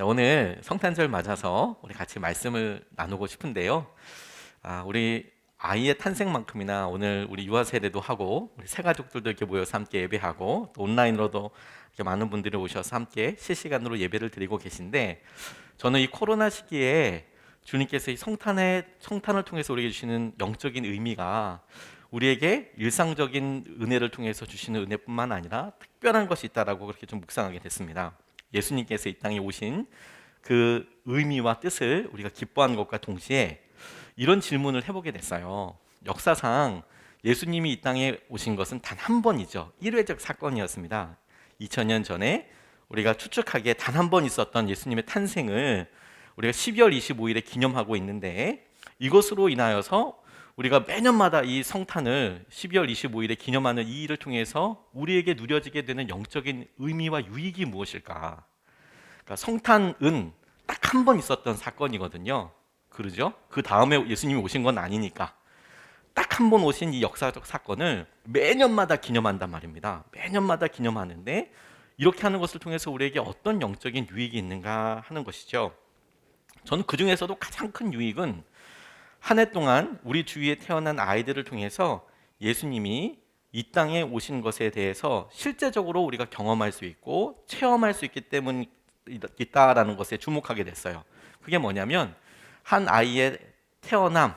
네, 오늘 성탄절 맞아서 우리 같이 말씀을 나누고 싶은데요. 우리 아이의 탄생만큼이나 오늘 우리 유아 세대도 하고 우리 새 가족들도 이렇게 모여서 함께 예배하고 또 온라인으로도 이렇게 많은 분들이 오셔서 함께 실시간으로 예배를 드리고 계신데, 저는 이 코로나 시기에 주님께서 이 성탄을 통해서 우리에게 주시는 영적인 의미가 우리에게 일상적인 은혜를 통해서 주시는 은혜뿐만 아니라 특별한 것이 있다라고 그렇게 좀 묵상하게 됐습니다. 예수님께서 이 땅에 오신 그 의미와 뜻을 우리가 기뻐하는 것과 동시에 이런 질문을 해보게 됐어요. 역사상 예수님이 이 땅에 오신 것은 단 한 번이죠. 일회적 사건이었습니다. 2000년 전에 우리가 추측하기에 단 한 번 있었던 예수님의 탄생을 우리가 12월 25일에 기념하고 있는데, 이것으로 인하여서 우리가 매년마다 이 성탄을 12월 25일에 기념하는 이 일을 통해서 우리에게 누려지게 되는 영적인 의미와 유익이 무엇일까? 그러니까 성탄은 딱 한 번 있었던 사건이거든요. 그러죠? 그 다음에 예수님이 오신 건 아니니까 딱 한 번 오신 이 역사적 사건을 매년마다 기념한단 말입니다. 매년마다 기념하는데, 이렇게 하는 것을 통해서 우리에게 어떤 영적인 유익이 있는가 하는 것이죠. 저는 그 중에서도 가장 큰 유익은 한 해 동안 우리 주위에 태어난 아이들을 통해서 예수님이 이 땅에 오신 것에 대해서 실제적으로 우리가 경험할 수 있고 체험할 수 있기 때문이다라는 것에 주목하게 됐어요. 그게 뭐냐면, 한 아이의 태어남,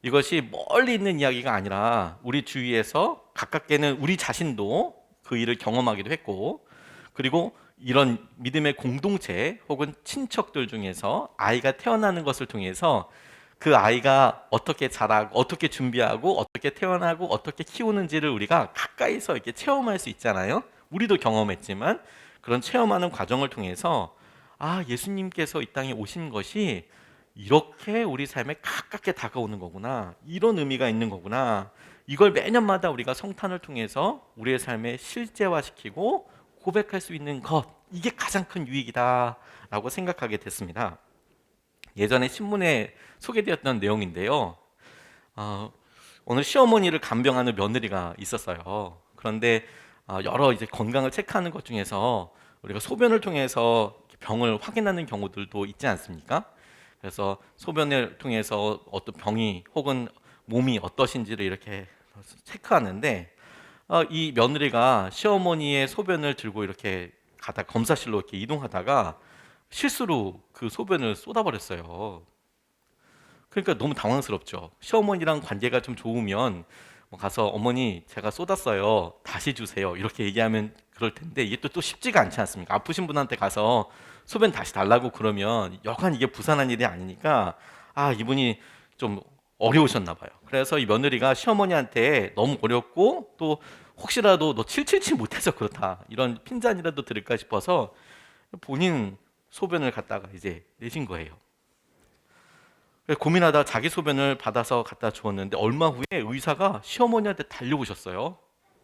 이것이 멀리 있는 이야기가 아니라 우리 주위에서 가깝게는 우리 자신도 그 일을 경험하기도 했고, 그리고 이런 믿음의 공동체 혹은 친척들 중에서 아이가 태어나는 것을 통해서 그 아이가 어떻게 자라고 어떻게 준비하고 어떻게 태어나고 어떻게 키우는지를 우리가 가까이서 이렇게 체험할 수 있잖아요. 우리도 경험했지만 그런 체험하는 과정을 통해서 예수님께서 이 땅에 오신 것이 이렇게 우리 삶에 가깝게 다가오는 거구나, 이런 의미가 있는 거구나, 이걸 매년마다 우리가 성탄을 통해서 우리의 삶에 실제화시키고 고백할 수 있는 것, 이게 가장 큰 유익이다라고 생각하게 됐습니다. 예전에 신문에 소개되었던 내용인데요. 오늘 시어머니를 간병하는 며느리가 있었어요. 그런데 여러 이제 건강을 체크하는 것 중에서 우리가 소변을 통해서 병을 확인하는 경우들도 있지 않습니까? 그래서 소변을 통해서 어떤 병이 혹은 몸이 어떠신지를 이렇게 체크하는데, 이 며느리가 시어머니의 소변을 들고 이렇게 가다 검사실로 이렇게 이동하다가 실수로 그 소변을 쏟아버렸어요. 그러니까 너무 당황스럽죠. 시어머니랑 관계가 좀 좋으면 뭐 가서 어머니 제가 쏟았어요, 다시 주세요, 이렇게 얘기하면 그럴 텐데, 이게 또 쉽지가 않지 않습니까? 아프신 분한테 가서 소변 다시 달라고 그러면 여간 이게 부산한 일이 아니니까 이분이 좀 어려우셨나 봐요. 그래서 이 며느리가 시어머니한테 너무 어렵고 또 혹시라도 너 777 못해서 그렇다, 이런 핀잔이라도 들을까 싶어서 본인 소변을 갖다가 이제 내신 거예요. 고민하다 자기 소변을 받아서 갖다 주었는데 얼마 후에 의사가 시어머니한테 달려오셨어요.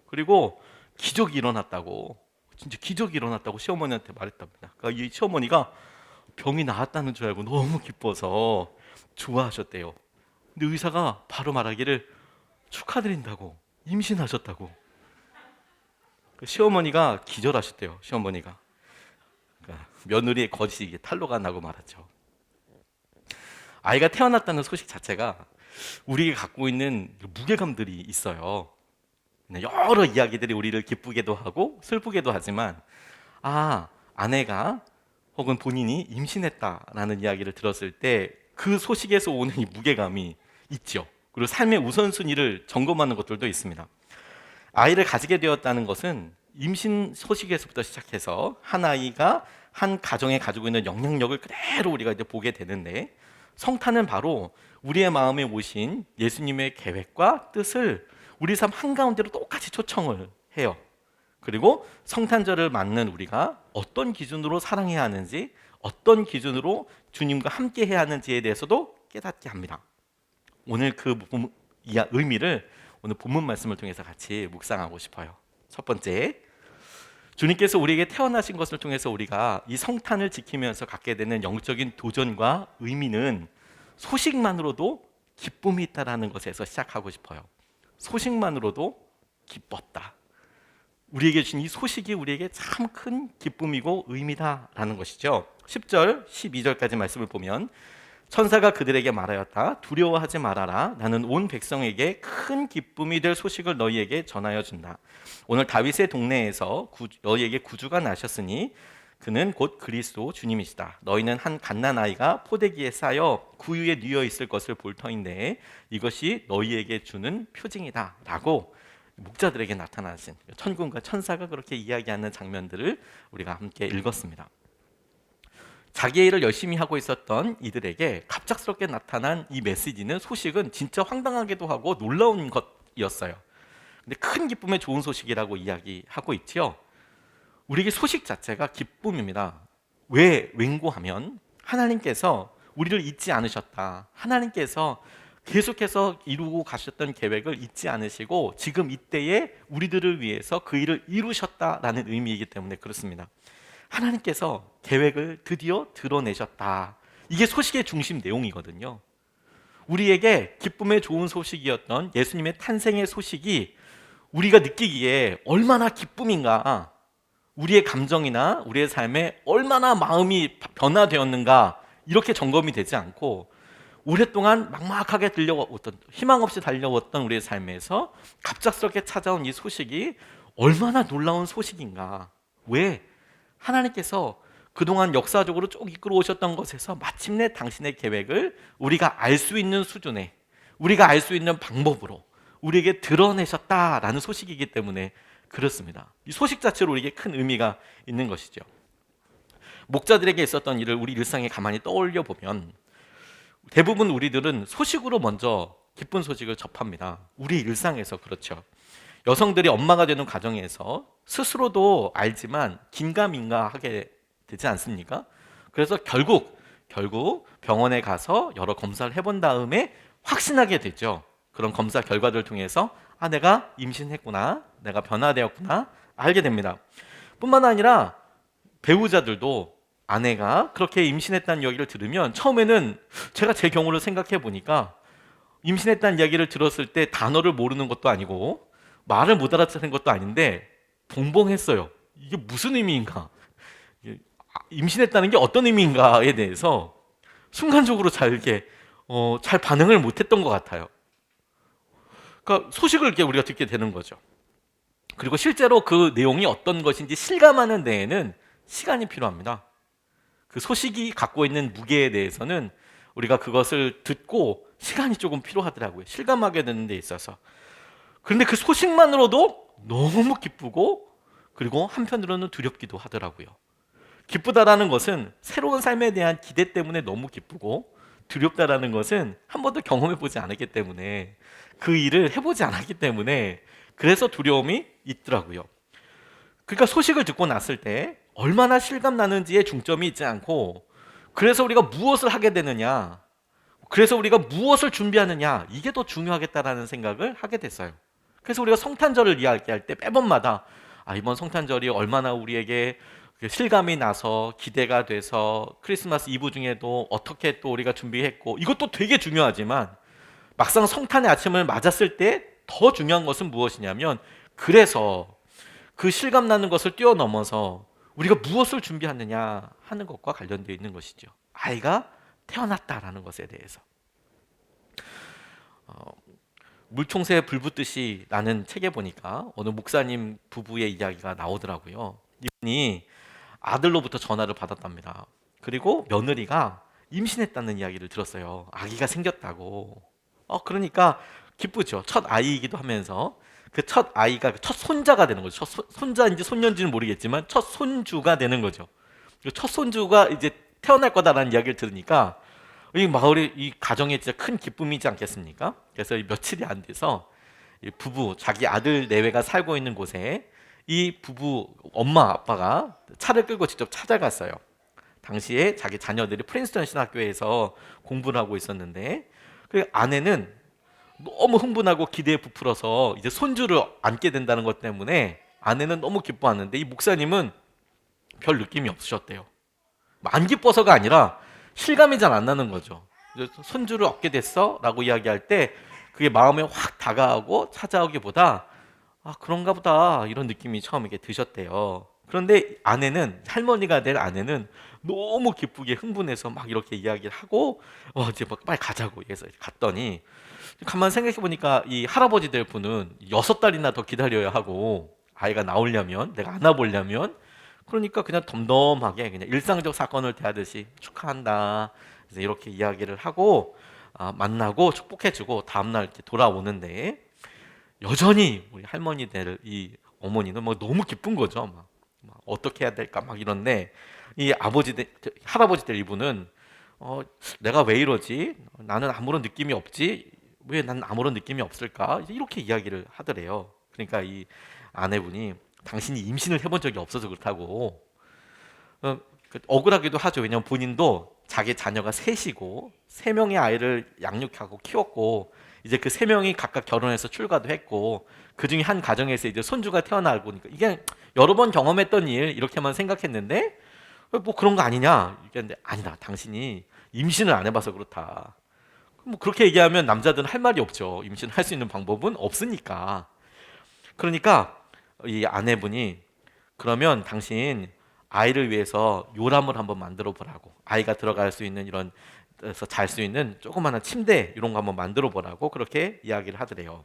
그리고 기적이 일어났다고, 진짜 기적이 일어났다고 시어머니한테 말했답니다. 그러니까 이 시어머니가 병이 나았다는 줄 알고 너무 기뻐서 좋아하셨대요. 근데 의사가 바로 말하기를 축하드린다고, 임신하셨다고. 시어머니가 기절하셨대요. 시어머니가. 그러니까 며느리의 거짓이 이게 탄로가 나고 말았죠. 아이가 태어났다는 소식 자체가 우리가 갖고 있는 무게감들이 있어요. 여러 이야기들이 우리를 기쁘게도 하고 슬프게도 하지만, 아내가 혹은 본인이 임신했다라는 이야기를 들었을 때 그 소식에서 오는 이 무게감이 있죠. 그리고 삶의 우선순위를 점검하는 것들도 있습니다. 아이를 가지게 되었다는 것은 임신 소식에서부터 시작해서 한 아이가 한 가정에 가지고 있는 영향력을 그대로 우리가 이제 보게 되는데, 성탄은 바로 우리의 마음에 오신 예수님의 계획과 뜻을 우리 삶 한가운데로 똑같이 초청을 해요. 그리고 성탄절을 맞는 우리가 어떤 기준으로 사랑해야 하는지, 어떤 기준으로 주님과 함께 해야 하는지에 대해서도 깨닫게 합니다. 오늘 그 의미를 오늘 본문 말씀을 통해서 같이 묵상하고 싶어요. 첫 번째, 주님께서 우리에게 태어나신 것을 통해서 우리가 이 성탄을 지키면서 갖게 되는 영적인 도전과 의미는 소식만으로도 기쁨이 있다라는 것에서 시작하고 싶어요. 소식만으로도 기뻤다. 우리에게 주신 이 소식이 우리에게 참 큰 기쁨이고 의미다라는 것이죠. 10절, 12절까지 말씀을 보면 천사가 그들에게 말하였다. 두려워하지 말아라. 나는 온 백성에게 큰 기쁨이 될 소식을 너희에게 전하여 준다. 오늘 다윗의 동네에서 너희에게 구주가 나셨으니 그는 곧 그리스도 주님이시다. 너희는 한 갓난아이가 포대기에 쌓여 구유에 뉘어 있을 것을 볼 터인데 이것이 너희에게 주는 표징이다 라고 목자들에게 나타나신 천군과 천사가 그렇게 이야기하는 장면들을 우리가 함께 읽었습니다. 자기의 일을 열심히 하고 있었던 이들에게 갑작스럽게 나타난 이 메시지는, 소식은 진짜 황당하기도 하고 놀라운 것이었어요. 근데 큰 기쁨의 좋은 소식이라고 이야기하고 있죠. 우리에게 소식 자체가 기쁨입니다. 왠고 하면 하나님께서 우리를 잊지 않으셨다. 하나님께서 계속해서 이루고 가셨던 계획을 잊지 않으시고 지금 이때에 우리들을 위해서 그 일을 이루셨다라는 의미이기 때문에 그렇습니다. 하나님께서 계획을 드디어 드러내셨다. 이게 소식의 중심 내용이거든요. 우리에게 기쁨의 좋은 소식이었던 예수님의 탄생의 소식이 우리가 느끼기에 얼마나 기쁨인가, 우리의 감정이나 우리의 삶에 얼마나 마음이 변화되었는가, 이렇게 점검이 되지 않고 오랫동안 막막하게 들려왔던, 희망 없이 달려왔던 우리의 삶에서 갑작스럽게 찾아온 이 소식이 얼마나 놀라운 소식인가. 왜? 하나님께서 그동안 역사적으로 쭉 이끌어 오셨던 것에서 마침내 당신의 계획을 우리가 알 수 있는 수준에, 우리가 알 수 있는 방법으로 우리에게 드러내셨다라는 소식이기 때문에 그렇습니다. 이 소식 자체로 우리에게 큰 의미가 있는 것이죠. 목자들에게 있었던 일을 우리 일상에 가만히 떠올려 보면 대부분 우리들은 소식으로 먼저 기쁜 소식을 접합니다. 우리 일상에서 그렇죠. 여성들이 엄마가 되는 과정에서 스스로도 알지만 긴가민가하게 되지 않습니까? 그래서 결국 병원에 가서 여러 검사를 해본 다음에 확신하게 되죠. 그런 검사 결과들을 통해서 내가 임신했구나, 내가 변화되었구나 알게 됩니다. 뿐만 아니라 배우자들도 아내가 그렇게 임신했다는 이야기를 들으면 처음에는, 제가 제 경우를 생각해 보니까 임신했다는 이야기를 들었을 때 단어를 모르는 것도 아니고 말을 못 알아듣는 것도 아닌데 동봉했어요. 이게 무슨 의미인가? 임신했다는 게 어떤 의미인가에 대해서 순간적으로 잘 반응을 못했던 것 같아요. 그러니까 소식을 이렇게 우리가 듣게 되는 거죠. 그리고 실제로 그 내용이 어떤 것인지 실감하는 데에는 시간이 필요합니다. 그 소식이 갖고 있는 무게에 대해서는 우리가 그것을 듣고 시간이 조금 필요하더라고요. 실감하게 되는 데 있어서. 그런데 그 소식만으로도 너무 기쁘고, 그리고 한편으로는 두렵기도 하더라고요. 기쁘다라는 것은 새로운 삶에 대한 기대 때문에 너무 기쁘고, 두렵다라는 것은 한 번도 경험해보지 않았기 때문에, 그 일을 해보지 않았기 때문에 그래서 두려움이 있더라고요. 그러니까 소식을 듣고 났을 때 얼마나 실감나는지에 중점이 있지 않고, 그래서 우리가 무엇을 하게 되느냐, 그래서 우리가 무엇을 준비하느냐, 이게 더 중요하겠다라는 생각을 하게 됐어요. 그래서 우리가 성탄절을 이야기할 때 매번마다 이번 성탄절이 얼마나 우리에게 실감이 나서 기대가 돼서 크리스마스 이브 중에도 어떻게 또 우리가 준비했고, 이것도 되게 중요하지만 막상 성탄의 아침을 맞았을 때 더 중요한 것은 무엇이냐면, 그래서 그 실감나는 것을 뛰어넘어서 우리가 무엇을 준비하느냐 하는 것과 관련되어 있는 것이죠. 아이가 태어났다라는 것에 대해서. 물총새에 불붙듯이 라는 책에 보니까 어느 목사님 부부의 이야기가 나오더라고요. 이분이 아들로부터 전화를 받았답니다. 그리고 며느리가 임신했다는 이야기를 들었어요. 아기가 생겼다고. 그러니까 기쁘죠. 첫 아이이기도 하면서 그 첫 아이가 첫 손자가 되는 거죠. 첫 손자인지 손녀인지는 모르겠지만 첫 손주가 되는 거죠. 첫 손주가 이제 태어날 거다라는 이야기를 들으니까 이 마을이, 이 가정에 진짜 큰 기쁨이지 않겠습니까? 그래서 며칠이 안 돼서 이 부부, 자기 아들 내외가 살고 있는 곳에 이 부부 엄마 아빠가 차를 끌고 직접 찾아갔어요. 당시에 자기 자녀들이 프린스턴 신학교에서 공부를 하고 있었는데, 그 아내는 너무 흥분하고 기대에 부풀어서 이제 손주를 안게 된다는 것 때문에 아내는 너무 기뻐하는데, 이 목사님은 별 느낌이 없으셨대요. 안 기뻐서가 아니라 실감이 잘 안 나는 거죠. 손주를 얻게 됐어? 라고 이야기할 때 그게 마음에 확 다가오고 찾아오기보다 그런가 보다 이런 느낌이 처음에 드셨대요. 그런데 아내는, 할머니가 될 아내는 너무 기쁘게 흥분해서 막 이렇게 이야기를 하고 이제 막 빨리 가자고 해서 갔더니, 가만 생각해 보니까 이 할아버지 될 분은 6달이나 더 기다려야 하고, 아이가 나오려면, 내가 안아보려면. 그러니까 그냥 덤덤하게 그냥 일상적 사건을 대하듯이 축하한다, 그래서 이렇게 이야기를 하고 만나고 축복해주고 다음날 이렇게 돌아오는데, 여전히 우리 할머니 될 이 어머니는 뭐 너무 기쁜 거죠. 막 어떻게 해야 될까 막 이런데, 이 할아버지 될 이분은 내가 왜 이러지? 나는 아무런 느낌이 없지? 왜 난 아무런 느낌이 없을까? 이렇게 이야기를 하더래요. 그러니까 이 아내분이, 당신이 임신을 해본 적이 없어서 그렇다고. 억울하기도 하죠. 왜냐면 본인도 자기 자녀가 셋이고 3명의 아이를 양육하고 키웠고, 이제 그 3명이 각각 결혼해서 출가도 했고, 그 중에 한 가정에서 이제 손주가 태어나고, 보니까 이게 여러 번 경험했던 일 이렇게만 생각했는데, 뭐 그런 거 아니냐? 이게 아니다. 당신이 임신을 안 해봐서 그렇다. 뭐 그렇게 얘기하면 남자들은 할 말이 없죠. 임신할 수 있는 방법은 없으니까. 그러니까 이 아내분이, 그러면 당신 아이를 위해서 요람을 한번 만들어 보라고, 아이가 들어갈 수 있는 이런 데서 잘 수 있는 조그마한 침대 이런 거 한번 만들어 보라고 그렇게 이야기를 하더래요.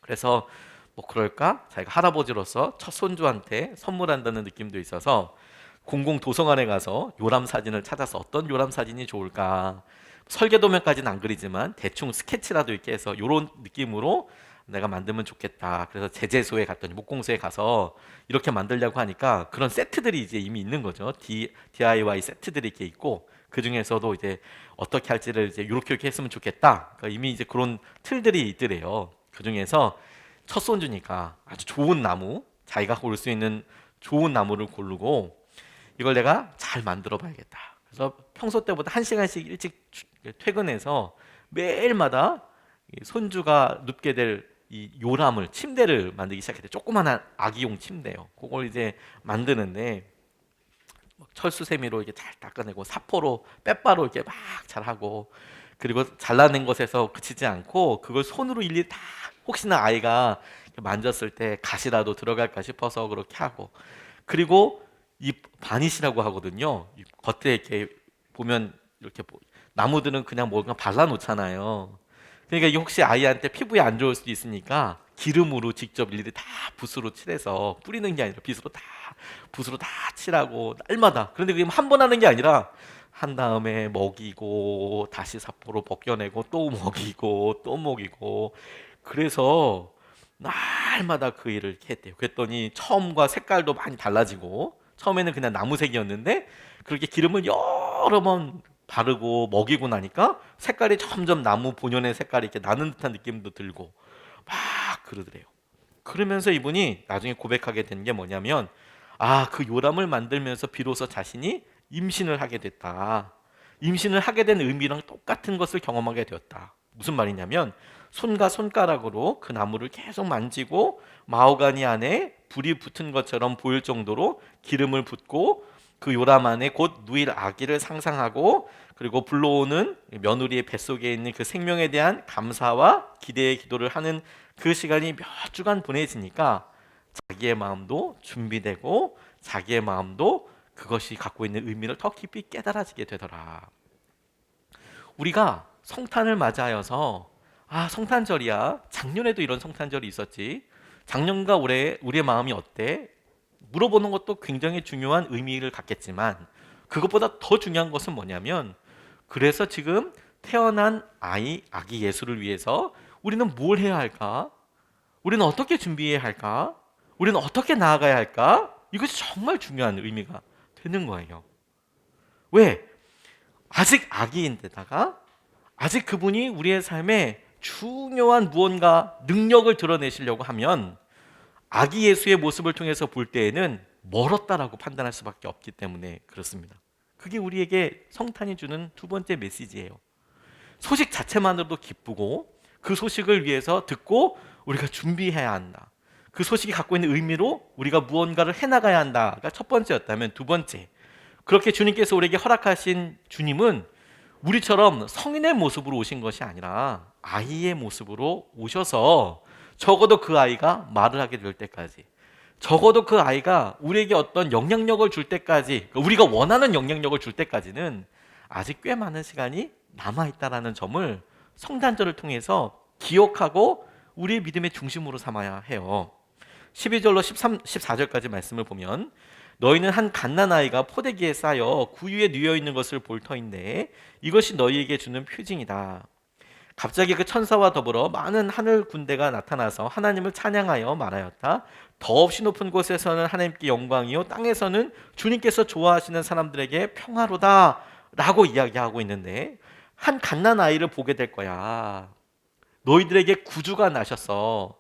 그래서 뭐 그럴까? 자기가 할아버지로서 첫 손주한테 선물한다는 느낌도 있어서 공공 도서관에 가서 요람 사진을 찾아서 어떤 요람 사진이 좋을까, 설계도면까지는 안 그리지만 대충 스케치라도 이렇게 해서 이런 느낌으로 내가 만들면 좋겠다. 그래서 제재소에 갔더니, 목공소에 가서 이렇게 만들려고 하니까 그런 세트들이 이제 이미 있는 거죠. DIY 세트들이 이렇게 있고, 그 중에서도 이제 어떻게 할지를 이제 이렇게 했으면 좋겠다, 그러니까 이미 이제 그런 틀들이 있더래요. 그 중에서 첫 손주니까 아주 좋은 나무, 자기가 고를 수 있는 좋은 나무를 고르고, 이걸 내가 잘 만들어 봐야겠다. 그래서 평소 때보다 1시간씩 일찍 퇴근해서 매일마다 손주가 눕게 될 이 요람을, 침대를 만들기 시작했대. 조그만한 아기용 침대요. 그걸 이제 만드는데 철수세미로 이렇게 잘 닦아내고, 사포로 빼바로 이렇게 막 잘하고, 그리고 잘라낸 것에서 그치지 않고 그걸 손으로 일일이 다, 혹시나 아이가 만졌을 때 가시라도 들어갈까 싶어서 그렇게 하고, 그리고 이 바니시라고 하거든요. 이 겉에 이렇게 보면 이렇게 나무들은 그냥 뭔가 발라놓잖아요. 그러니까 이게 혹시 아이한테 피부에 안 좋을 수도 있으니까 기름으로 직접 일일이 다 붓으로 칠해서, 뿌리는 게 아니라 붓으로 다 칠하고 날마다. 그런데 그게 한 번 하는 게 아니라 한 다음에 먹이고 다시 사포로 벗겨내고 또 먹이고 또 먹이고, 그래서 날마다 그 일을 이렇게 했대요. 그랬더니 처음과 색깔도 많이 달라지고, 처음에는 그냥 나무색이었는데 그렇게 기름을 여러 번 바르고 먹이고 나니까 색깔이 점점 나무 본연의 색깔이 이렇게 나는 듯한 느낌도 들고 막 그러더래요. 그러면서 이분이 나중에 고백하게 된 게 뭐냐면, 그 요람을 만들면서 비로소 자신이 임신을 하게 됐다. 임신을 하게 된 의미랑 똑같은 것을 경험하게 되었다. 무슨 말이냐면, 손과 손가락으로 그 나무를 계속 만지고 마호가니 안에 불이 붙은 것처럼 보일 정도로 기름을 붓고, 그 요람 안에 곧 누일 아기를 상상하고, 그리고 불러오는 며느리의 뱃속에 있는 그 생명에 대한 감사와 기대의 기도를 하는 그 시간이 몇 주간 보내지니까 자기의 마음도 준비되고, 자기의 마음도 그것이 갖고 있는 의미를 더 깊이 깨달아지게 되더라. 우리가 성탄을 맞이하여서, 성탄절이야, 작년에도 이런 성탄절이 있었지, 작년과 올해 우리의 마음이 어때? 물어보는 것도 굉장히 중요한 의미를 갖겠지만, 그것보다 더 중요한 것은 뭐냐면, 그래서 지금 태어난 아기 예수를 위해서 우리는 뭘 해야 할까? 우리는 어떻게 준비해야 할까? 우리는 어떻게 나아가야 할까? 이것이 정말 중요한 의미가 되는 거예요. 왜? 아직 아기인데다가 아직 그분이 우리의 삶에 중요한 무언가 능력을 드러내시려고 하면, 아기 예수의 모습을 통해서 볼 때에는 멀었다라고 판단할 수밖에 없기 때문에 그렇습니다. 그게 우리에게 성탄이 주는 두 번째 메시지예요. 소식 자체만으로도 기쁘고, 그 소식을 위해서 듣고 우리가 준비해야 한다. 그 소식이 갖고 있는 의미로 우리가 무언가를 해나가야 한다가 첫 번째였다면, 두 번째, 그렇게 주님께서 우리에게 허락하신 주님은 우리처럼 성인의 모습으로 오신 것이 아니라 아이의 모습으로 오셔서, 적어도 그 아이가 말을 하게 될 때까지, 적어도 그 아이가 우리에게 어떤 영향력을 줄 때까지, 우리가 원하는 영향력을 줄 때까지는 아직 꽤 많은 시간이 남아있다는 점을 성탄절을 통해서 기억하고 우리의 믿음의 중심으로 삼아야 해요. 12절로 14절까지 말씀을 보면, 너희는 한 갓난아이가 포대기에 쌓여 구유에 누워 있는 것을 볼 터인데 이것이 너희에게 주는 표징이다. 갑자기 그 천사와 더불어 많은 하늘 군대가 나타나서 하나님을 찬양하여 말하였다. 더없이 높은 곳에서는 하나님께 영광이요 땅에서는 주님께서 좋아하시는 사람들에게 평화로다 라고 이야기하고 있는데, 한 갓난아이를 보게 될 거야. 너희들에게 구주가 나셔서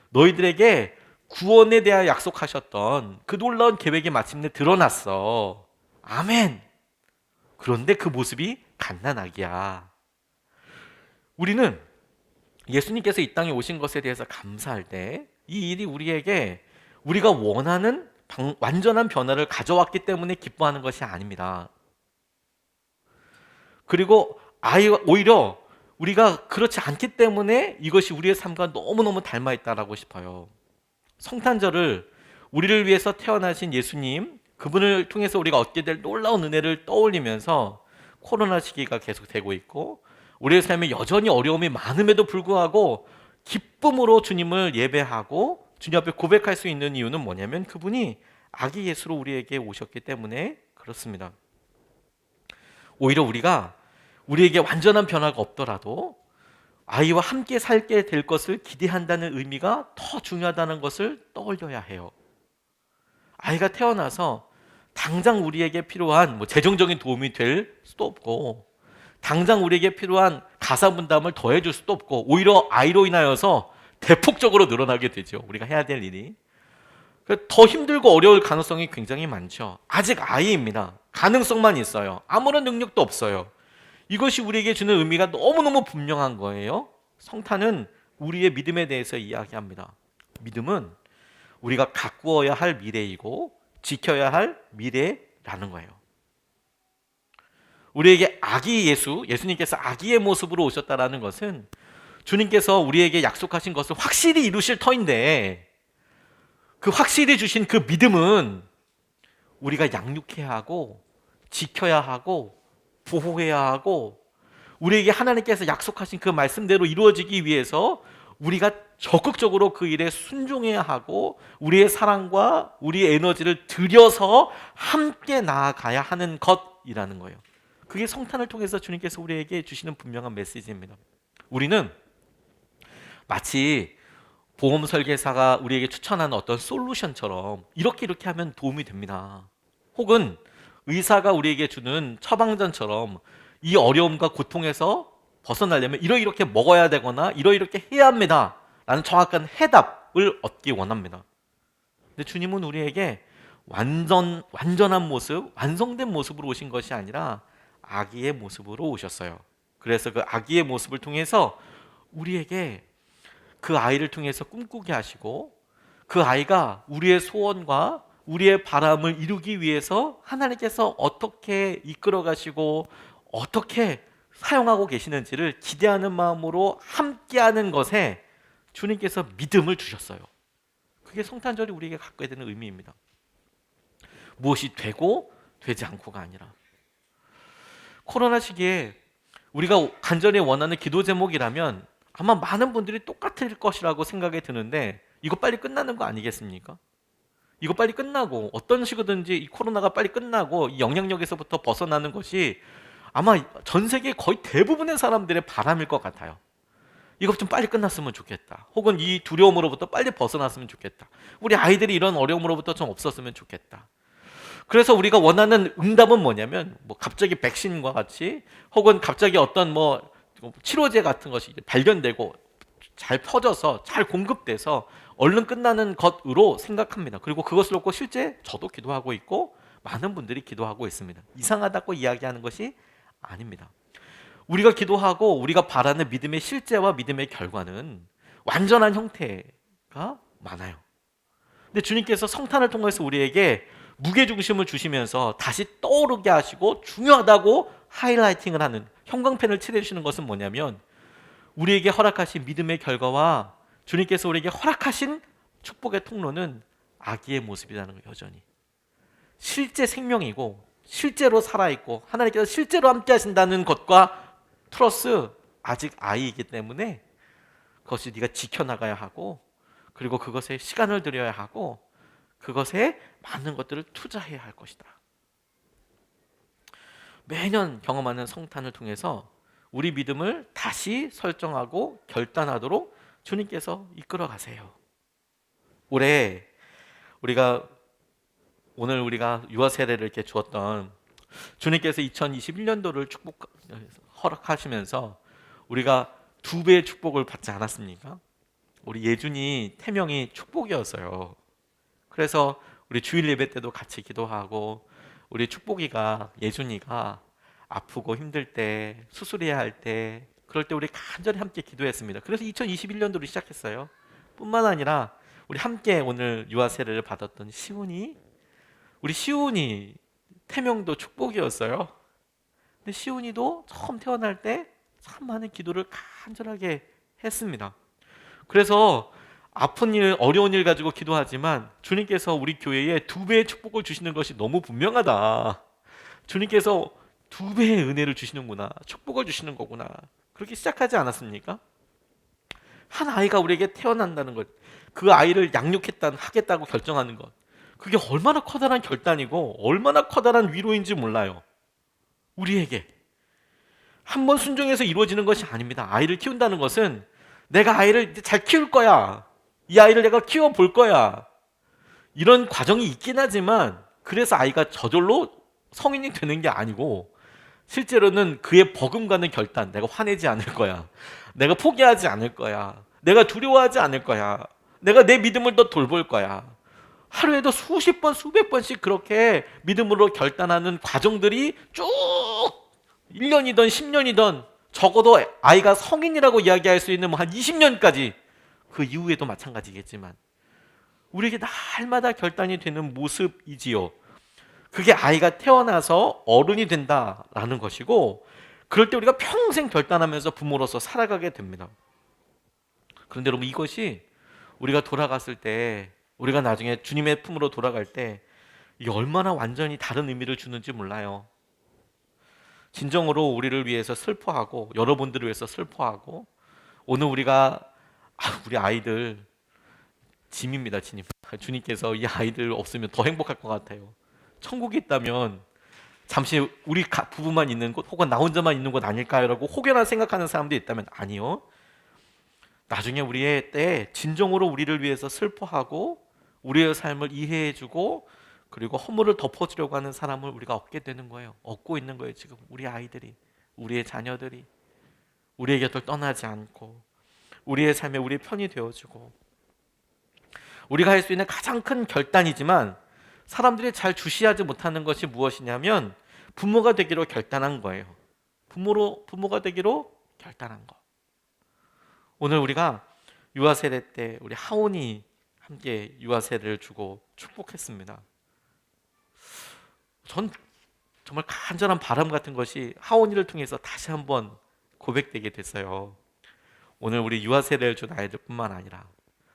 너희들에게 구원에 대하여 약속하셨던 그 놀라운 계획이 마침내 드러났어. 아멘. 그런데 그 모습이 갓난아기야. 우리는 예수님께서 이 땅에 오신 것에 대해서 감사할 때 이 일이 우리에게 우리가 원하는 완전한 변화를 가져왔기 때문에 기뻐하는 것이 아닙니다. 그리고 오히려 우리가 그렇지 않기 때문에 이것이 우리의 삶과 너무너무 닮아 있다라고 싶어요. 성탄절을 우리를 위해서 태어나신 예수님, 그분을 통해서 우리가 얻게 될 놀라운 은혜를 떠올리면서 코로나 시기가 계속되고 있고 우리의 삶에 여전히 어려움이 많음에도 불구하고 기쁨으로 주님을 예배하고 주님 앞에 고백할 수 있는 이유는 뭐냐면 그분이 아기 예수로 우리에게 오셨기 때문에 그렇습니다. 오히려 우리에게 완전한 변화가 없더라도 아이와 함께 살게 될 것을 기대한다는 의미가 더 중요하다는 것을 떠올려야 해요. 아이가 태어나서 당장 우리에게 필요한 재정적인 도움이 될 수도 없고, 당장 우리에게 필요한 가사 분담을 더해줄 수도 없고, 오히려 아이로 인하여서 대폭적으로 늘어나게 되죠. 우리가 해야 될 일이 더 힘들고 어려울 가능성이 굉장히 많죠. 아직 아이입니다. 가능성만 있어요. 아무런 능력도 없어요. 이것이 우리에게 주는 의미가 너무너무 분명한 거예요. 성탄은 우리의 믿음에 대해서 이야기합니다. 믿음은 우리가 가꾸어야 할 미래이고 지켜야 할 미래라는 거예요. 우리에게 예수님께서 아기의 모습으로 오셨다는 것은 주님께서 우리에게 약속하신 것을 확실히 이루실 터인데, 그 확실히 주신 그 믿음은 우리가 양육해야 하고 지켜야 하고 보호해야 하고, 우리에게 하나님께서 약속하신 그 말씀대로 이루어지기 위해서 우리가 적극적으로 그 일에 순종해야 하고 우리의 사랑과 우리의 에너지를 들여서 함께 나아가야 하는 것이라는 거예요. 그게 성탄을 통해서 주님께서 우리에게 주시는 분명한 메시지입니다. 우리는 마치 보험 설계사가 우리에게 추천하는 어떤 솔루션처럼 이렇게 하면 도움이 됩니다. 혹은 의사가 우리에게 주는 처방전처럼 이 어려움과 고통에서 벗어나려면 이렇게 먹어야 되거나 이렇게 해야 합니다 라는 정확한 해답을 얻기 원합니다. 근데 주님은 우리에게 완전한 모습, 완성된 모습으로 오신 것이 아니라 아기의 모습으로 오셨어요. 그래서 그 아기의 모습을 통해서 우리에게 그 아이를 통해서 꿈꾸게 하시고, 그 아이가 우리의 소원과 우리의 바람을 이루기 위해서 하나님께서 어떻게 이끌어 가시고 어떻게 사용하고 계시는지를 기대하는 마음으로 함께하는 것에 주님께서 믿음을 주셨어요. 그게 성탄절이 우리에게 갖게 되는 의미입니다. 무엇이 되고 되지 않고가 아니라, 코로나 시기에 우리가 간절히 원하는 기도 제목이라면 아마 많은 분들이 똑같을 것이라고 생각이 드는데, 이거 빨리 끝나는 거 아니겠습니까? 이거 빨리 끝나고 어떤 식으로든지 이 코로나가 빨리 끝나고 이 영향력에서부터 벗어나는 것이 아마 전 세계 거의 대부분의 사람들의 바람일 것 같아요. 이거 좀 빨리 끝났으면 좋겠다. 혹은 이 두려움으로부터 빨리 벗어났으면 좋겠다. 우리 아이들이 이런 어려움으로부터 좀 없었으면 좋겠다. 그래서 우리가 원하는 응답은 뭐냐면 갑자기 백신과 같이, 혹은 갑자기 어떤 치료제 같은 것이 발견되고 잘 퍼져서 잘 공급돼서 얼른 끝나는 것으로 생각합니다. 그리고 그것을 놓고 실제 저도 기도하고 있고 많은 분들이 기도하고 있습니다. 이상하다고 이야기하는 것이 아닙니다. 우리가 기도하고 우리가 바라는 믿음의 실제와 믿음의 결과는 완전한 형태가 많아요. 근데 주님께서 성탄을 통해서 우리에게 무게중심을 주시면서 다시 떠오르게 하시고 중요하다고 하이라이팅을 하는, 형광펜을 칠해주시는 것은 뭐냐면, 우리에게 허락하신 믿음의 결과와 주님께서 우리에게 허락하신 축복의 통로는 아기의 모습이라는 거예요. 여전히 실제 생명이고 실제로 살아있고 하나님께서 실제로 함께 하신다는 것과 플러스 아직 아이이기 때문에 그것이 네가 지켜나가야 하고, 그리고 그것에 시간을 들여야 하고, 그것에 많은 것들을 투자해야 할 것이다. 매년 경험하는 성탄을 통해서 우리 믿음을 다시 설정하고 결단하도록 주님께서 이끌어 가세요. 올해 오늘 우리가 유아 세례를 이렇게 주었던, 주님께서 2021년도를 허락하시면서 우리가 2배의 축복을 받지 않았습니까? 우리 예준이 태명이 축복이었어요. 그래서 우리 주일 예배 때도 같이 기도하고, 우리 축복이가, 예준이가 아프고 힘들 때, 수술해야 할 때, 그럴 때 우리 간절히 함께 기도했습니다. 그래서 2021년도를 시작했어요. 뿐만 아니라 우리 함께 오늘 유아 세례를 받았던 우리 시훈이 태명도 축복이었어요. 근데 시훈이도 처음 태어날 때 참 많은 기도를 간절하게 했습니다. 그래서 아픈 일, 어려운 일 가지고 기도하지만 주님께서 우리 교회에 2배의 축복을 주시는 것이 너무 분명하다. 주님께서 2배의 은혜를 주시는구나, 축복을 주시는 거구나, 그렇게 시작하지 않았습니까? 한 아이가 우리에게 태어난다는 것, 그 아이를 하겠다고 결정하는 것, 그게 얼마나 커다란 결단이고 얼마나 커다란 위로인지 몰라요. 우리에게 한 번 순종해서 이루어지는 것이 아닙니다. 아이를 키운다는 것은 내가 아이를 잘 키울 거야, 이 아이를 내가 키워볼 거야, 이런 과정이 있긴 하지만, 그래서 아이가 저절로 성인이 되는 게 아니고, 실제로는 그의 버금가는 결단, 내가 화내지 않을 거야, 내가 포기하지 않을 거야, 내가 두려워하지 않을 거야, 내가 내 믿음을 더 돌볼 거야, 하루에도 수십 번, 수백 번씩 그렇게 믿음으로 결단하는 과정들이 쭉 1년이든 10년이든, 적어도 아이가 성인이라고 이야기할 수 있는 한 20년까지, 그 이후에도 마찬가지겠지만 우리에게 날마다 결단이 되는 모습이지요. 그게 아이가 태어나서 어른이 된다라는 것이고, 그럴 때 우리가 평생 결단하면서 부모로서 살아가게 됩니다. 그런데 여러분, 이것이 우리가 돌아갔을 때, 우리가 나중에 주님의 품으로 돌아갈 때 이게 얼마나 완전히 다른 의미를 주는지 몰라요. 진정으로 우리를 위해서 슬퍼하고, 여러분들을 위해서 슬퍼하고, 오늘 우리 아이들 짐입니다. 짐. 주님께서 이 아이들 없으면 더 행복할 것 같아요. 천국에 있다면 잠시 우리 부부만 있는 곳, 혹은 나 혼자만 있는 곳 아닐까요라고 혹여나 생각하는 사람도 있다면, 아니요. 나중에 우리의 때에 진정으로 우리를 위해서 슬퍼하고 우리의 삶을 이해해주고, 그리고 허물을 덮어주려고 하는 사람을 우리가 얻게 되는 거예요. 얻고 있는 거예요. 지금 우리 아이들이, 우리의 자녀들이 우리의 곁을 떠나지 않고 우리의 삶에 우리의 편이 되어주고, 우리가 할 수 있는 가장 큰 결단이지만 사람들이 잘 주시하지 못하는 것이 무엇이냐면, 부모가 되기로 결단한 거예요. 부모가 되기로 결단한 거. 오늘 우리가 유아 세례 때 우리 하온이 함께 유아 세례를 주고 축복했습니다. 전 정말 간절한 바람 같은 것이 하온이를 통해서 다시 한번 고백되게 됐어요. 오늘 우리 유아 세례를 준 아이들뿐만 아니라,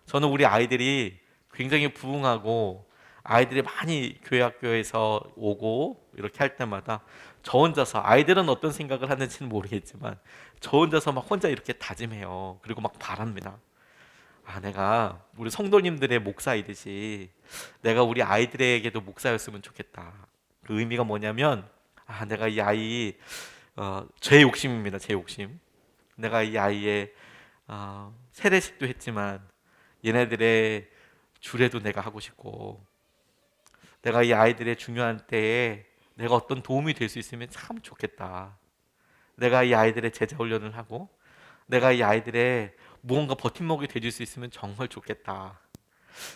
저는 우리 아이들이 굉장히 부흥하고, 아이들이 많이 교회 학교에서 오고 이렇게 할 때마다 저 혼자서, 아이들은 어떤 생각을 하는지는 모르겠지만 저 혼자서 막 혼자 이렇게 다짐해요. 그리고 막 바랍니다. 내가 우리 성도님들의 목사이듯이 내가 우리 아이들에게도 목사였으면 좋겠다. 그 의미가 뭐냐면, 내가 이 아이, 제 욕심입니다. 제 욕심. 내가 이 아이의 세례식도 했지만 얘네들의 주례도 내가 하고 싶고, 내가 이 아이들의 중요한 때에 내가 어떤 도움이 될 수 있으면 참 좋겠다. 내가 이 아이들의 제자 훈련을 하고, 내가 이 아이들의 무언가 버팀목이 되줄 수 있으면 정말 좋겠다.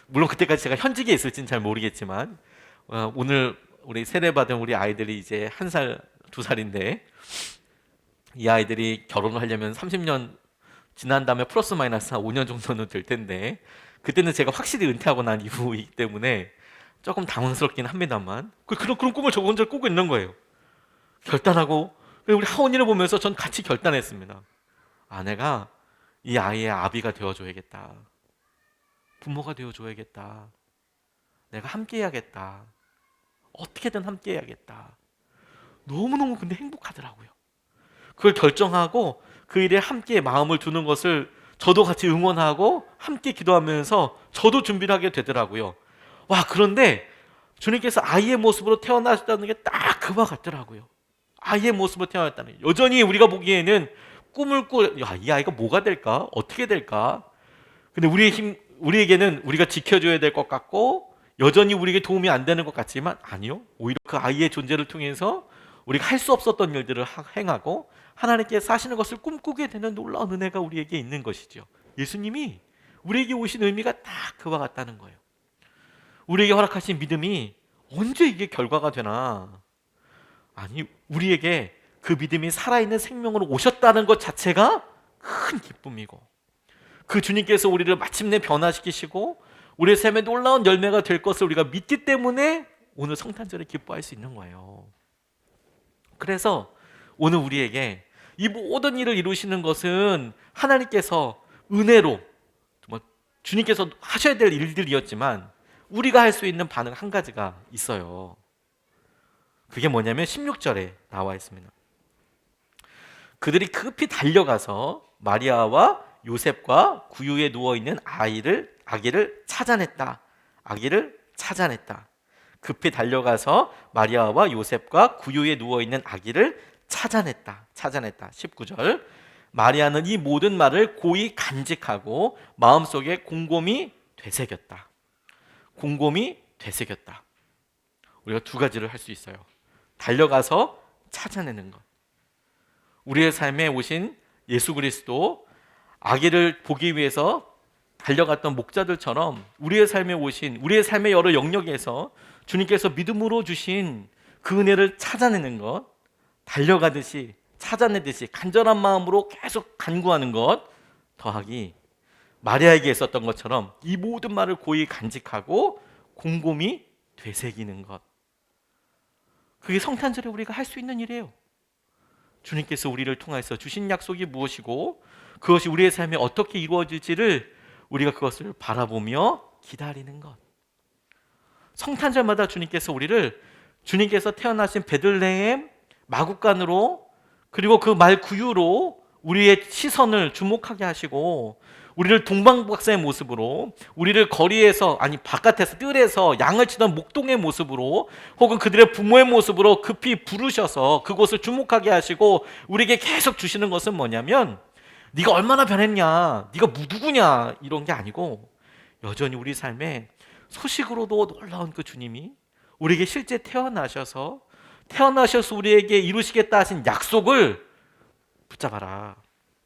물론 그때까지 제가 현직에 있을지는 잘 모르겠지만, 오늘 우리 세례받은 우리 아이들이 이제 1살, 2살인데, 이 아이들이 결혼을 하려면 30년 지난 다음에 플러스 마이너스 한 5년 정도는 될 텐데, 그때는 제가 확실히 은퇴하고 난 이후이기 때문에 조금 당황스럽긴 합니다만, 그런 꿈을 저 혼자 꾸고 있는 거예요. 결단하고, 우리 하온이를 보면서 전 같이 결단했습니다. 내가 이 아이의 아비가 되어줘야겠다. 부모가 되어줘야겠다. 내가 함께 해야겠다. 어떻게든 함께 해야겠다. 너무너무 근데 행복하더라고요. 그걸 결정하고 그 일에 함께 마음을 두는 것을 저도 같이 응원하고 함께 기도하면서 저도 준비를 하게 되더라고요. 와, 그런데 주님께서 아이의 모습으로 태어나셨다는 게 딱 그와 같더라고요. 아이의 모습으로 태어났다는 게. 여전히 우리가 보기에는 꿈을 이 아이가 뭐가 될까? 어떻게 될까? 근데 우리에게는 우리가 지켜줘야 될 것 같고 여전히 우리에게 도움이 안 되는 것 같지만 아니요. 오히려 그 아이의 존재를 통해서 우리가 할 수 없었던 일들을 행하고 하나님께 사시는 것을 꿈꾸게 되는 놀라운 은혜가 우리에게 있는 것이죠. 예수님이 우리에게 오신 의미가 딱 그와 같다는 거예요. 우리에게 허락하신 믿음이 언제 이게 결과가 되나? 아니, 우리에게 그 믿음이 살아있는 생명으로 오셨다는 것 자체가 큰 기쁨이고 그 주님께서 우리를 마침내 변화시키시고 우리의 삶에 놀라운 열매가 될 것을 우리가 믿기 때문에 오늘 성탄절에 기뻐할 수 있는 거예요. 그래서 오늘 우리에게 이 모든 일을 이루시는 것은 하나님께서 은혜로 정말 주님께서 하셔야 될 일들이었지만 우리가 할 수 있는 반응 한 가지가 있어요. 그게 뭐냐면 16절에 나와 있습니다. 그들이 급히 달려가서 마리아와 요셉과 구유에 누워있는 아기를 찾아냈다. 아기를 찾아냈다. 급히 달려가서 마리아와 요셉과 구유에 누워있는 아기를 찾아냈다. 19절. 마리아는 이 모든 말을 고이 간직하고 마음속에 곰곰이 되새겼다. 곰곰이 되새겼다. 우리가 두 가지를 할 수 있어요. 달려가서 찾아내는 것. 우리의 삶에 오신 예수 그리스도 아기를 보기 위해서 달려갔던 목자들처럼 우리의 삶에 오신 우리의 삶의 여러 영역에서 주님께서 믿음으로 주신 그 은혜를 찾아내는 것, 달려가듯이 찾아내듯이 간절한 마음으로 계속 간구하는 것 더하기 마리아에게 있었던 것처럼 이 모든 말을 고이 간직하고 곰곰이 되새기는 것. 그게 성탄절에 우리가 할 수 있는 일이에요. 주님께서 우리를 통해서 주신 약속이 무엇이고 그것이 우리의 삶에 어떻게 이루어질지를 우리가 그것을 바라보며 기다리는 것. 성탄절마다 주님께서 태어나신 베들레헴 마구간으로 그리고 그 말 구유로 우리의 시선을 주목하게 하시고 우리를 동방박사의 모습으로 우리를 거리에서 바깥에서 뜰에서 양을 치던 목동의 모습으로 혹은 그들의 부모의 모습으로 급히 부르셔서 그곳을 주목하게 하시고 우리에게 계속 주시는 것은 뭐냐면 네가 얼마나 변했냐, 네가 누구냐 이런 게 아니고 여전히 우리 삶에 소식으로도 놀라운 그 주님이 우리에게 실제 태어나셔서 우리에게 이루시겠다 하신 약속을 붙잡아라,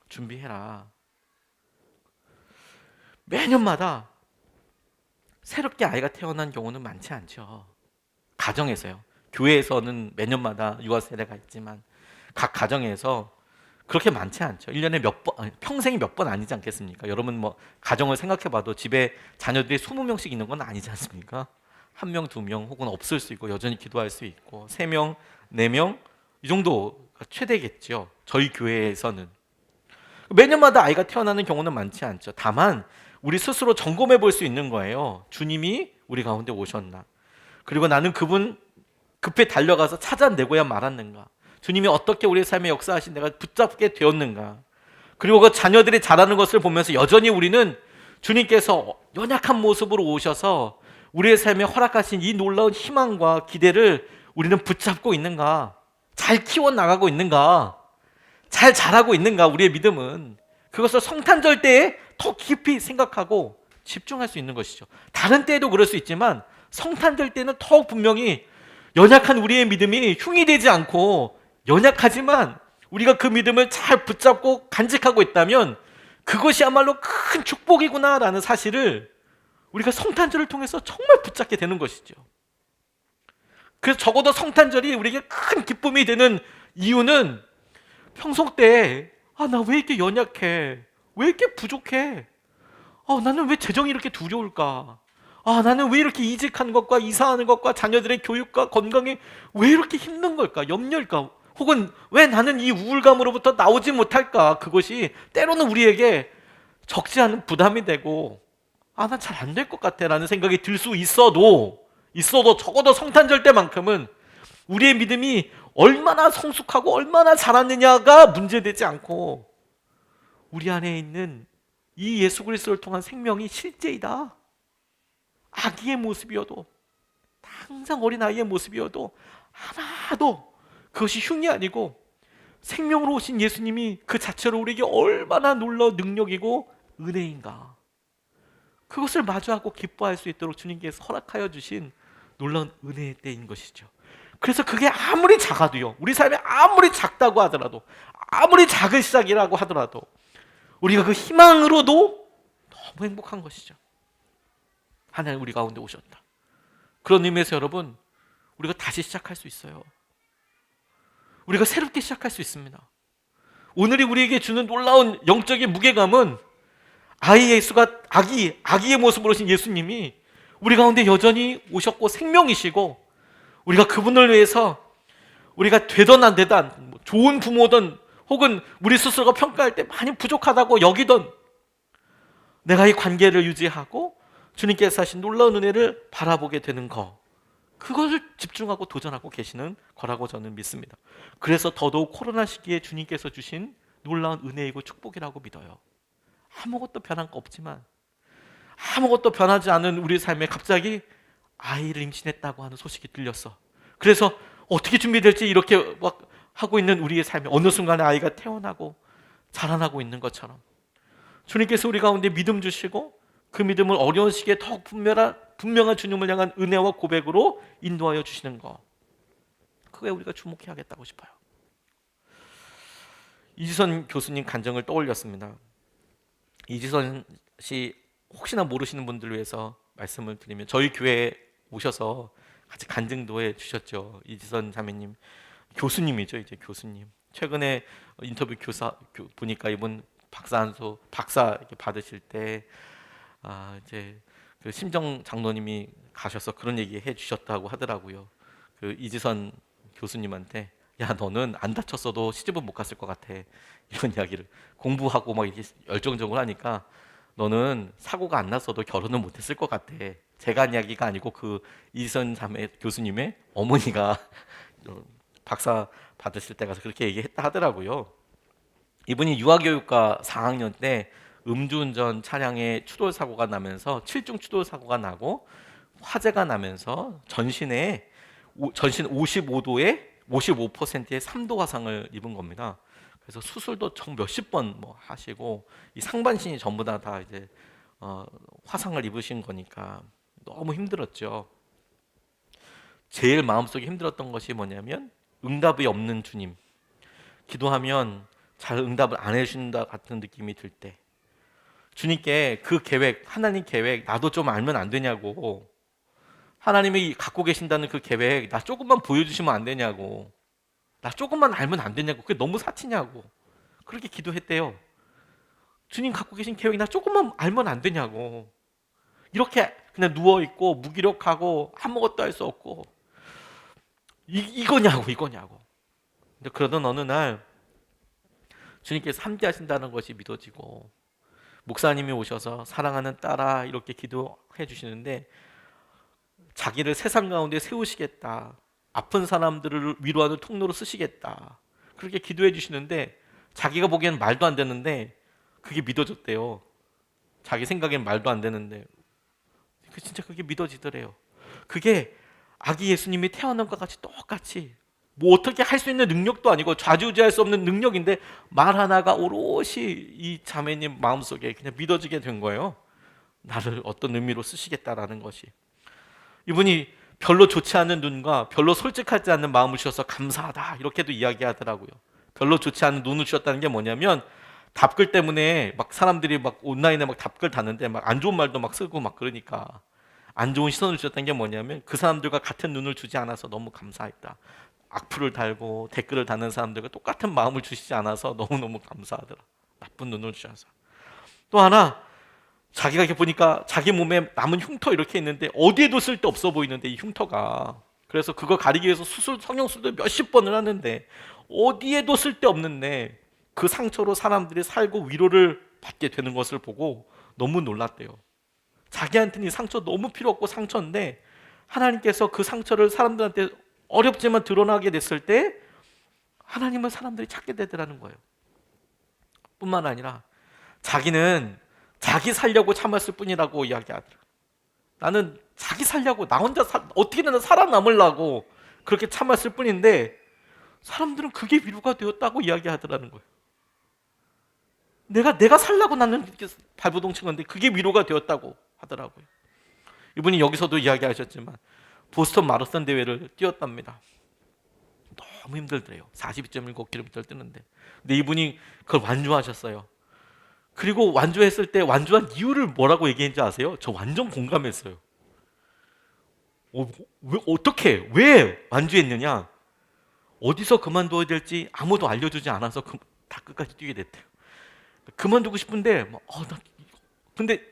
준비해라. 매년마다 새롭게 아이가 태어난 경우는 많지 않죠. 가정에서요. 교회에서는 매년마다 유아 세례가 있지만 각 가정에서 그렇게 많지 않죠. 1년에 평생이 몇 번 아니지 않겠습니까? 여러분 가정을 생각해 봐도 집에 자녀들이 20명씩 있는 건 아니지 않습니까? 1명, 2명 혹은 없을 수 있고 여전히 기도할 수 있고 3명, 4명 이 정도가 최대겠죠. 저희 교회에서는. 매년마다 아이가 태어나는 경우는 많지 않죠. 다만 우리 스스로 점검해 볼 수 있는 거예요. 주님이 우리 가운데 오셨나? 그리고 나는 그분 급히 달려가서 찾아내고야 말았는가? 주님이 어떻게 우리의 삶에 역사하신 내가 붙잡게 되었는가? 그리고 그 자녀들이 자라는 것을 보면서 여전히 우리는 주님께서 연약한 모습으로 오셔서 우리의 삶에 허락하신 이 놀라운 희망과 기대를 우리는 붙잡고 있는가? 잘 키워나가고 있는가? 잘 자라고 있는가? 우리의 믿음은 그것을 성탄절 때에 더 깊이 생각하고 집중할 수 있는 것이죠. 다른 때에도 그럴 수 있지만 성탄절 때는 더욱 분명히 연약한 우리의 믿음이 흉이 되지 않고 연약하지만 우리가 그 믿음을 잘 붙잡고 간직하고 있다면 그것이야말로 큰 축복이구나라는 사실을 우리가 성탄절을 통해서 정말 붙잡게 되는 것이죠. 그래서 적어도 성탄절이 우리에게 큰 기쁨이 되는 이유는 평소 때 나 왜 이렇게 연약해? 왜 이렇게 부족해? 나는 왜 재정이 이렇게 두려울까? 나는 왜 이렇게 이직하는 것과 이사하는 것과 자녀들의 교육과 건강에 왜 이렇게 힘든 걸까? 염려일까? 혹은 왜 나는 이 우울감으로부터 나오지 못할까? 그것이 때로는 우리에게 적지 않은 부담이 되고 아, 난 잘 안 될 것 같아 라는 생각이 들 수 있어도 적어도 성탄절 때만큼은 우리의 믿음이 얼마나 성숙하고 얼마나 자랐느냐가 문제되지 않고 우리 안에 있는 이 예수 그리스도를 통한 생명이 실제이다. 아기의 모습이어도, 항상 어린아이의 모습이어도 하나도 그것이 흉이 아니고 생명으로 오신 예수님이 그 자체로 우리에게 얼마나 놀라운 능력이고 은혜인가, 그것을 마주하고 기뻐할 수 있도록 주님께서 허락하여 주신 놀라운 은혜의 때인 것이죠. 그래서 그게 아무리 작아도요, 우리 삶이 아무리 작다고 하더라도, 아무리 작은 시작이라고 하더라도 우리가 그 희망으로도 너무 행복한 것이죠. 하나님 우리 가운데 오셨다. 그런 의미에서 여러분, 우리가 다시 시작할 수 있어요. 우리가 새롭게 시작할 수 있습니다. 오늘이 우리에게 주는 놀라운 영적인 무게감은 아기의 모습으로 오신 예수님이 우리 가운데 여전히 오셨고 생명이시고, 우리가 그분을 위해서 우리가 되던 안 되던 좋은 부모든 혹은 우리 스스로가 평가할 때 많이 부족하다고 여기던 내가 이 관계를 유지하고 주님께서 하신 놀라운 은혜를 바라보게 되는 거, 그것을 집중하고 도전하고 계시는 거라고 저는 믿습니다. 그래서 더더욱 코로나 시기에 주님께서 주신 놀라운 은혜이고 축복이라고 믿어요. 아무것도 변한 거 없지만, 아무것도 변하지 않은 우리 삶에 갑자기 아이를 임신했다고 하는 소식이 들렸어. 그래서 어떻게 준비될지 이렇게 막 하고 있는 우리의 삶에 어느 순간에 아이가 태어나고 자라나고 있는 것처럼 주님께서 우리 가운데 믿음 주시고, 그 믿음을 어려운 시기에 더욱 분명한 주님을 향한 은혜와 고백으로 인도하여 주시는 것, 그게 우리가 주목해야겠다고 싶어요. 이지선 교수님 간증을 떠올렸습니다. 이지선 씨 혹시나 모르시는 분들을 위해서 말씀을 드리면, 저희 교회에 오셔서 같이 간증도 해 주셨죠. 이지선 자매님, 교수님이죠. 이제 교수님. 최근에 인터뷰 보니까 이분 박사 이렇게 받으실 때 이제 그 심정 장로님이 가셔서 그런 얘기 해 주셨다고 하더라고요. 그 이지선 교수님한테, 야, 너는 안 다쳤어도 시집은 못 갔을 것 같아, 이런 이야기를. 공부하고 막 이렇게 열정적으로 하니까 너는 사고가 안 났어도 결혼은 못 했을 것 같아. 제가 한 이야기가 아니고 그 이지선 자매 교수님의 어머니가 박사 받으실 때 가서 그렇게 얘기했다 하더라고요. 이분이 유아교육과 4학년 때 음주운전 차량에 추돌 사고가 나면서 7중 추돌 사고가 나고 화재가 나면서 전신 55도에 55%의 3도 화상을 입은 겁니다. 그래서 수술도 정 몇십 번 하시고 이 상반신이 전부 다 이제 화상을 입으신 거니까 너무 힘들었죠. 제일 마음속에 힘들었던 것이 뭐냐면 응답이 없는 주님, 기도하면 잘 응답을 안 해주신다 같은 느낌이 들 때, 주님께 그 계획, 하나님 계획 나도 좀 알면 안 되냐고, 하나님이 갖고 계신다는 그 계획 나 조금만 보여주시면 안 되냐고, 나 조금만 알면 안 되냐고, 그게 너무 사치냐고 그렇게 기도했대요. 주님 갖고 계신 계획 나 조금만 알면 안 되냐고, 이렇게 그냥 누워있고 무기력하고 아무것도 할 수 없고 이거냐고. 근데 그러던 어느 날 주님께서 함께 하신다는 것이 믿어지고, 목사님이 오셔서 사랑하는 딸아 이렇게 기도해 주시는데, 자기를 세상 가운데 세우시겠다, 아픈 사람들을 위로하는 통로로 쓰시겠다, 그렇게 기도해 주시는데, 자기가 보기에는 말도 안 되는데 그게 믿어졌대요. 자기 생각엔 말도 안 되는데 진짜 그게 믿어지더래요. 그게 아기 예수님이 태어난 것과 같이 똑같이 어떻게 할 수 있는 능력도 아니고 좌지우지할 수 없는 능력인데 말 하나가 오롯이 이 자매님 마음속에 그냥 믿어지게 된 거예요. 나를 어떤 의미로 쓰시겠다라는 것이. 이분이 별로 좋지 않은 눈과 별로 솔직하지 않는 마음을 주셔서 감사하다 이렇게도 이야기하더라고요. 별로 좋지 않은 눈을 주셨다는 게 뭐냐면, 답글 때문에 막 사람들이 막 온라인에 막 답글 다는데 막 안 좋은 말도 막 쓰고 막 그러니까 안 좋은 시선을 주셨다는 게 뭐냐면, 그 사람들과 같은 눈을 주지 않아서 너무 감사했다. 악플을 달고 댓글을 다는 사람들과 똑같은 마음을 주시지 않아서 너무너무 감사하더라. 나쁜 눈을 주셔서. 또 하나, 자기가 이렇게 보니까 자기 몸에 남은 흉터 이렇게 있는데 어디에도 쓸데없어 보이는데 이 흉터가, 그래서 그거 가리기 위해서 성형수술도 몇십 번을 하는데 어디에도 쓸데없는데 그 상처로 사람들이 살고 위로를 받게 되는 것을 보고 너무 놀랐대요. 자기한테는 이 상처 너무 필요 없고 상처인데 하나님께서 그 상처를 사람들한테 어렵지만 드러나게 됐을 때 하나님은 사람들이 찾게 되더라는 거예요. 뿐만 아니라 자기는 자기 살려고 참았을 뿐이라고 이야기하더라. 나는 자기 살려고 나 혼자 어떻게든 살아남으려고 그렇게 참았을 뿐인데 사람들은 그게 위로가 되었다고 이야기하더라는 거예요. 내가 살려고 나는 이렇게 발버둥 친 건데 그게 위로가 되었다고 하더라고요. 이분이 여기서도 이야기하셨지만 보스턴 마라톤 대회를 뛰었답니다. 너무 힘들더래요. 42.19km를 뛰는데. 근데 이분이 그걸 완주하셨어요. 그리고 완주했을 때 완주한 이유를 뭐라고 얘기했는지 아세요? 저 완전 공감했어요. 왜 완주했느냐? 어디서 그만둬야 될지 아무도 알려주지 않아서 다 끝까지 뛰게 됐대요. 그만두고 싶은데 근데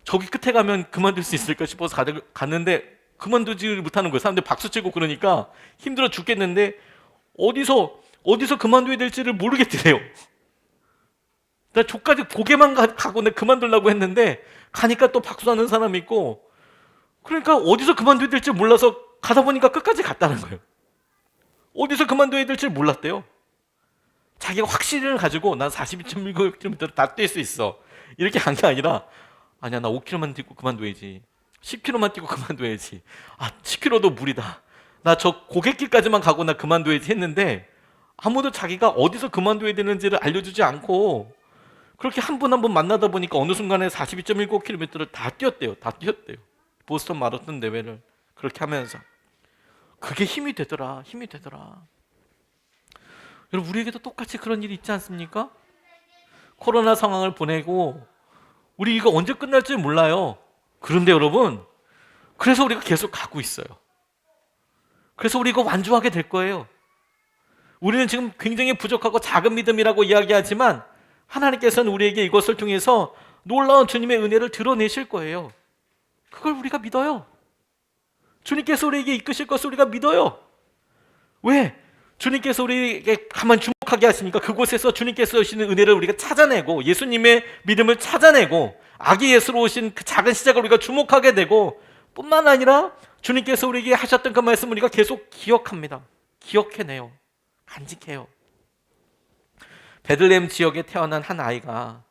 저기 끝에 가면 그만둘 수 있을까 싶어서 갔는데 그만두지 못하는 거예요. 사람들이 박수치고 그러니까 힘들어 죽겠는데 어디서 그만둬야 될지를 모르겠대요. 나 저까지 고개만 가고 내가 그만두려고 했는데 가니까 또 박수하는 사람이 있고 그러니까 어디서 그만둬야 될지 몰라서 가다 보니까 끝까지 갔다는 거예요. 어디서 그만둬야 될지 몰랐대요. 자기가 확신을 가지고 난 42.19km 다 뛸 수 있어 이렇게 한 게 아니라 아니야 나 5km만 뛰고 그만둬야지 10km만 뛰고 그만둬야지 10km도 무리다 나 저 고갯길까지만 가고 나 그만둬야지 했는데 아무도 자기가 어디서 그만둬야 되는지를 알려주지 않고 그렇게 한 분 한 분 만나다 보니까 어느 순간에 42.19km를 다 뛰었대요. 보스턴 마라톤 대회를 그렇게 하면서 그게 힘이 되더라. 여러분 우리에게도 똑같이 그런 일이 있지 않습니까? 코로나 상황을 보내고 우리 이거 언제 끝날지 몰라요. 그런데 여러분 그래서 우리가 계속 가고 있어요. 그래서 우리 이거 완주하게 될 거예요. 우리는 지금 굉장히 부족하고 작은 믿음이라고 이야기하지만 하나님께서는 우리에게 이것을 통해서 놀라운 주님의 은혜를 드러내실 거예요. 그걸 우리가 믿어요. 주님께서 우리에게 이끄실 것을 우리가 믿어요. 왜? 주님께서 우리에게 가만 주목하게 하시니까 그곳에서 주님께서 오시는 은혜를 우리가 찾아내고 예수님의 믿음을 찾아내고 아기 예수로 오신 그 작은 시작을 우리가 주목하게 되고 뿐만 아니라 주님께서 우리에게 하셨던 그 말씀을 우리가 계속 기억합니다. 기억해내요. 간직해요. 베들레헴 지역에 태어난 한 아이가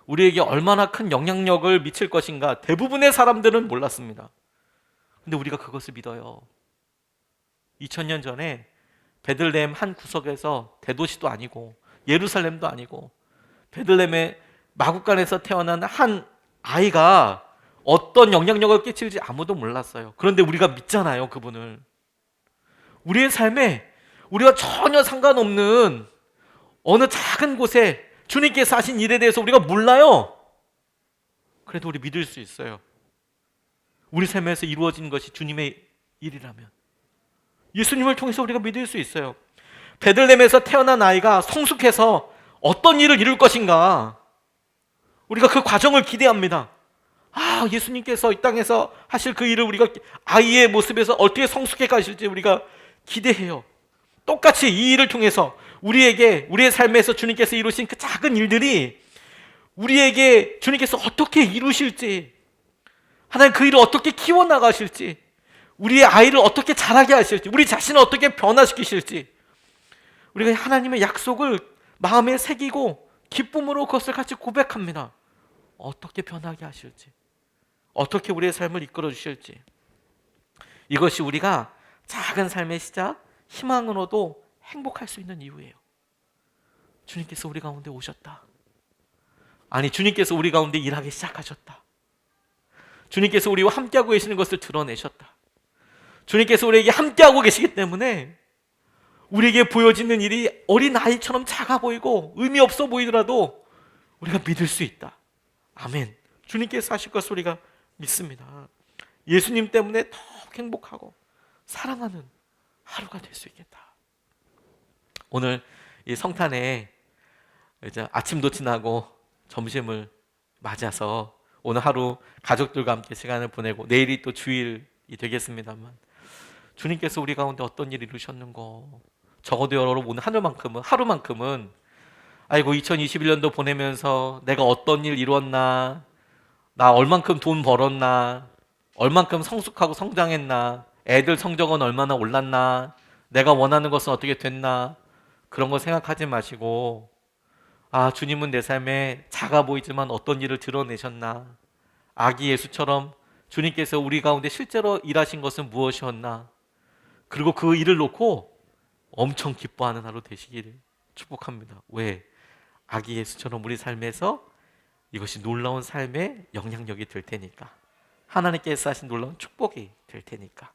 우리에게 얼마나 큰 영향력을 미칠 것인가 대부분의 사람들은 몰랐습니다. 근데 우리가 그것을 믿어요. 2000년 전에 베들레헴 한 구석에서 대도시도 아니고 예루살렘도 아니고 베들레헴의 마구간에서 태어난 한 아이가 어떤 영향력을 끼칠지 아무도 몰랐어요. 그런데 우리가 믿잖아요, 그분을. 우리의 삶에 우리와 전혀 상관없는 어느 작은 곳에 주님께서 하신 일에 대해서 우리가 몰라요. 그래도 우리 믿을 수 있어요. 우리 삶에서 이루어진 것이 주님의 일이라면 예수님을 통해서 우리가 믿을 수 있어요. 베들레헴에서 태어난 아이가 성숙해서 어떤 일을 이룰 것인가 우리가 그 과정을 기대합니다. 예수님께서 이 땅에서 하실 그 일을 우리가 아이의 모습에서 어떻게 성숙해 가실지 우리가 기대해요. 똑같이 이 일을 통해서 우리의 삶에서 주님께서 이루신 그 작은 일들이 우리에게 주님께서 어떻게 이루실지, 하나님 그 일을 어떻게 키워나가실지, 우리의 아이를 어떻게 자라게 하실지, 우리 자신을 어떻게 변화시키실지 우리가 하나님의 약속을 마음에 새기고 기쁨으로 그것을 같이 고백합니다. 어떻게 변하게 하실지, 어떻게 우리의 삶을 이끌어 주실지. 이것이 우리가 작은 삶의 시작, 희망으로도 행복할 수 있는 이유예요. 주님께서 우리 가운데 오셨다. 주님께서 우리 가운데 일하기 시작하셨다. 주님께서 우리와 함께하고 계시는 것을 드러내셨다. 주님께서 우리에게 함께하고 계시기 때문에 우리에게 보여지는 일이 어린 아이처럼 작아 보이고 의미 없어 보이더라도 우리가 믿을 수 있다. 아멘. 주님께서 하실 것을 우리가 믿습니다. 예수님 때문에 더 행복하고 사랑하는 하루가 될 수 있겠다. 오늘 이 성탄에 이제 아침도 지나고 점심을 맞아서 오늘 하루 가족들과 함께 시간을 보내고 내일이 또 주일이 되겠습니다만 주님께서 우리 가운데 어떤 일을 이루셨는고 적어도 여러분 오늘 하루만큼은 2021년도 보내면서 내가 어떤 일 이루었나 나 얼만큼 돈 벌었나? 얼만큼 성숙하고 성장했나? 애들 성적은 얼마나 올랐나? 내가 원하는 것은 어떻게 됐나? 그런 거 생각하지 마시고, 아, 주님은 내 삶에 작아 보이지만 어떤 일을 드러내셨나? 아기 예수처럼 주님께서 우리 가운데 실제로 일하신 것은 무엇이었나? 그리고 그 일을 놓고 엄청 기뻐하는 하루 되시기를 축복합니다. 왜? 아기 예수처럼 우리 삶에서 이것이 놀라운 삶의 영향력이 될 테니까, 하나님께서 하신 놀라운 축복이 될 테니까,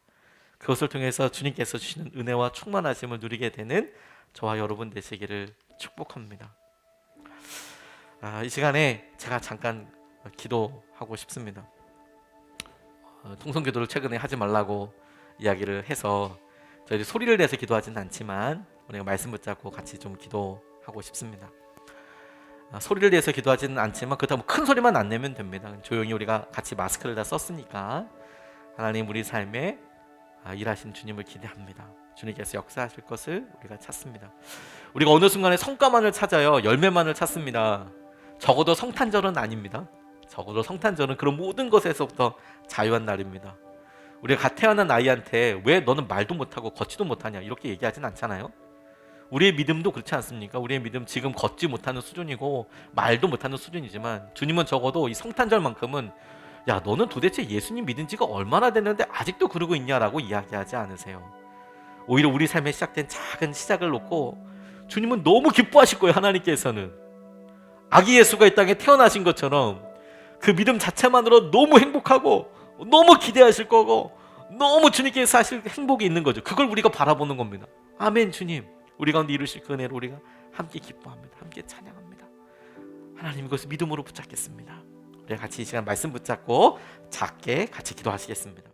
그것을 통해서 주님께서 주시는 은혜와 충만하심을 누리게 되는 저와 여러분 되시기를 축복합니다. 이 시간에 제가 잠깐 기도하고 싶습니다. 통성기도를 최근에 하지 말라고 이야기를 해서 저희 소리를 내서 기도하지는 않지만 우리가 말씀 붙잡고 같이 좀 기도하고 싶습니다. 소리를 내서 기도하지는 않지만 그렇다고 큰 소리만 안 내면 됩니다. 조용히 우리가 같이 마스크를 다 썼으니까 하나님 우리 삶에 일하신 주님을 기대합니다. 주님께서 역사하실 것을 우리가 찾습니다. 우리가 어느 순간에 성과만을 찾아요. 열매만을 찾습니다. 적어도 성탄절은 아닙니다. 적어도 성탄절은 그런 모든 것에서부터 자유한 날입니다. 우리가 갓 태어난 아이한테 왜 너는 말도 못하고 걷지도 못하냐 이렇게 얘기하진 않잖아요. 우리의 믿음도 그렇지 않습니까? 우리의 믿음 지금 걷지 못하는 수준이고 말도 못하는 수준이지만 주님은 적어도 이 성탄절만큼은 야, 너는 도대체 예수님 믿은 지가 얼마나 됐는데 아직도 그러고 있냐라고 이야기하지 않으세요. 오히려 우리 삶에 시작된 작은 시작을 놓고 주님은 너무 기뻐하실 거예요. 하나님께서는 아기 예수가 이 땅에 태어나신 것처럼 그 믿음 자체만으로 너무 행복하고 너무 기대하실 거고 너무 주님께서 하실 행복이 있는 거죠. 그걸 우리가 바라보는 겁니다. 아멘. 주님 우리 가운데 이루실 그 은혜로 우리가 함께 기뻐합니다. 함께 찬양합니다. 하나님 이것을 믿음으로 붙잡겠습니다. 우리 같이 이 시간 말씀 붙잡고 작게 같이 기도하시겠습니다.